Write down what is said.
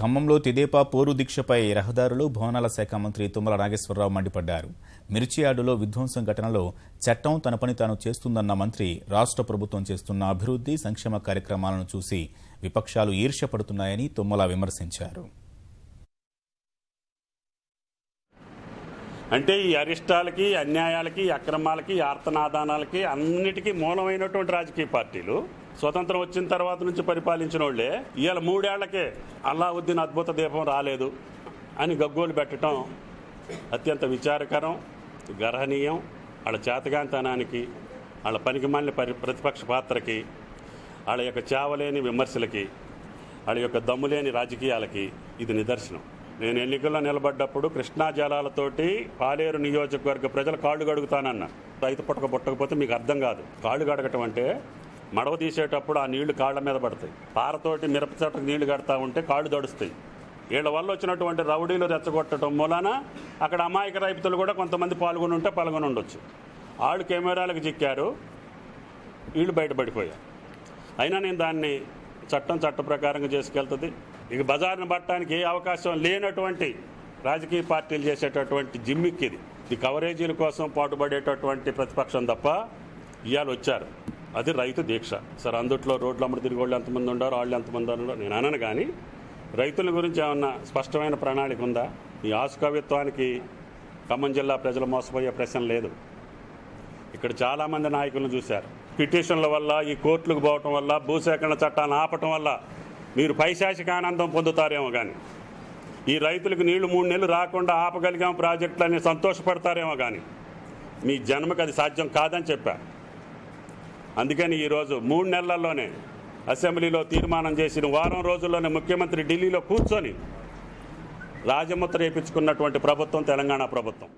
ఖమ్మంలో తెదేపా పోరు దీక్షపై రహదారులు భవనాల శాఖ మంత్రి తుమ్మల నాగేశ్వరరావు మండిపడ్డారు. మిర్చి యార్డులో విధ్వంసం ఘటనలో చట్టం తన పని తాను చేస్తుందన్న మంత్రి రాష్ట్ర ప్రభుత్వం చేస్తున్న అభివృద్ధి సంక్షేమ కార్యక్రమాలను చూసి విపక్షాలు ఈర్ష్యపడుతున్నాయని తుమ్మల విమర్శించారు. అంటే ఈ అరిష్టాలకి, అన్యాయాలకి, అక్రమాలకి, ఆర్తనాదానాలకి అన్నిటికీ మూలమైనటువంటి రాజకీయ పార్టీలు స్వతంత్రం వచ్చిన తర్వాత నుంచి పరిపాలించిన వాళ్ళే ఇవాళ 3 ఏళ్లకే అల్లావుద్దీన్ అద్భుత దీపం రాలేదు అని గగ్గోలు పెట్టడం అత్యంత విచారకరం, గర్హనీయం. వాళ్ళ చేతగాంతనానికి, వాళ్ళ పనికిమాలిన ప్రతిపక్ష పాత్రకి, వాళ్ళ యొక్క చావలేని విమర్శలకి, వాళ్ళ యొక్క దమ్ములేని రాజకీయాలకి ఇది నిదర్శనం. నేను ఎన్నికల్లో నిలబడ్డప్పుడు కృష్ణా జలాలతోటి పాలేరు నియోజకవర్గ ప్రజలు కాళ్ళు గడుగుతానన్నా. రైతు పుట్టకపోతే మీకు అర్థం కాదు. కాళ్ళు గడగటం అంటే మడవ తీసేటప్పుడు ఆ నీళ్లు కాళ్ల మీద పడతాయి. పారతోటి మిరప చెట్టుకు నీళ్లు కడతా ఉంటే కాళ్ళు దడుస్తాయి. వీళ్ళ వల్ల వచ్చినటువంటి రౌడీలు రెచ్చగొట్టడం మూలాన అక్కడ అమాయక రైతులు కూడా కొంతమంది పాల్గొని ఉండొచ్చు. వాళ్ళు కెమెరాలకు చిక్కారు, వీళ్ళు బయటపడిపోయారు. అయినా నేను దాన్ని చట్ట ప్రకారంగా చేసుకెళ్తుంది. ఇక బజార్ను పట్టడానికి ఏ అవకాశం లేనటువంటి రాజకీయ పార్టీలు చేసేటటువంటి జిమ్మిక్ ఇది కవరేజీల కోసం పాటుపడేటటువంటి ప్రతిపక్షం తప్ప ఇవాళ వచ్చారు. అది రైతు దీక్ష. సరే, అందుట్లో రోడ్లు అమ్మడి తిరిగి వాళ్ళు ఎంతమంది ఉండారో వాళ్ళు ఎంతమంది ఉన్నారో నేను అనను. కానీ రైతుల గురించి ఏమన్నా స్పష్టమైన ప్రణాళిక ఉందా? ఈ ఆసుకవిత్వానికి ఖమ్మం జిల్లా ప్రజలు మోసపోయే ప్రశ్న లేదు. ఇక్కడ చాలామంది నాయకులను చూశారు. పిటిషన్ల వల్ల, ఈ కోర్టులకు పోవటం వల్ల, భూసేకరణ చట్టాన్ని ఆపటం వల్ల మీరు పైశాచిక ఆనందం పొందుతారేమో. కానీ ఈ రైతులకు నీళ్లు 3 నెలలు రాకుండా ఆపగలిగాం ప్రాజెక్టులని సంతోషపడతారేమో. కానీ మీ జన్మకు అది సాధ్యం కాదని చెప్పా. అందుకని ఈరోజు 3 నెలల్లోనే అసెంబ్లీలో తీర్మానం చేసిన వారం రోజుల్లోనే ముఖ్యమంత్రి ఢిల్లీలో కూర్చొని రాజముద్ర వేయించుకున్నటువంటి ప్రభుత్వం తెలంగాణ ప్రభుత్వం.